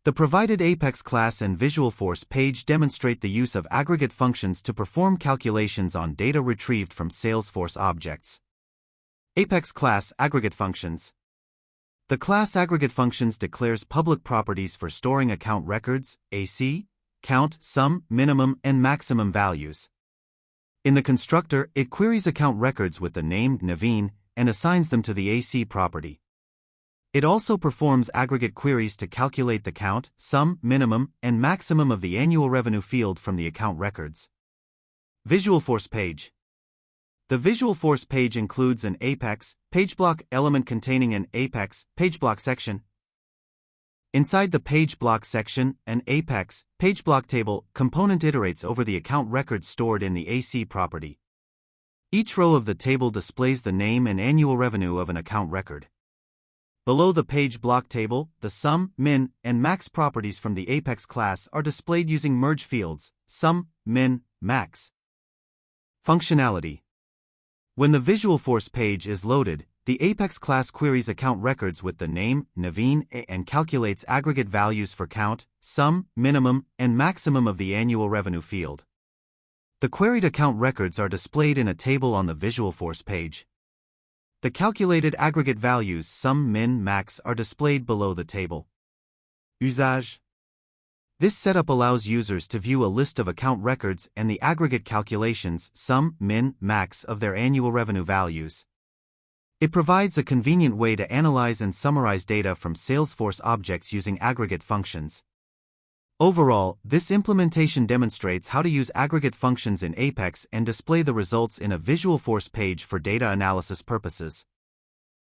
The provided Apex class and Visualforce page demonstrate the use of aggregate functions to perform calculations on data retrieved from Salesforce objects. Apex class aggregate functions. The class aggregate functions declares public properties for storing account records, AC, count, sum, minimum, and maximum values. In the constructor, it queries account records with the name naveen and assigns them to the AC property. It also performs aggregate queries to calculate the count, sum, minimum, and maximum of the annual revenue field from the account records. Visualforce page. The Visualforce page includes an Apex, pageBlock element containing an Apex, pageBlockSection. Inside the pageBlockSection, an Apex, pageBlockTable component iterates over the account records stored in the AC property. Each row of the table displays the name and annual revenue of an account record. Below the pageBlockTable, the sum, min, and max properties from the Apex class are displayed using merge fields, sum, min, max. Functionality. When the Visualforce page is loaded, the Apex class queries account records with the name, naveen, and calculates aggregate values for count, sum, minimum, and maximum of the annual revenue field. The queried account records are displayed in a table on the Visualforce page. The calculated aggregate values sum, min, max are displayed below the table. Usage. This setup allows users to view a list of account records and the aggregate calculations sum, min, max of their annual revenue values. It provides a convenient way to analyze and summarize data from Salesforce objects using aggregate functions. Overall, this implementation demonstrates how to use aggregate functions in Apex and display the results in a Visualforce page for data analysis purposes.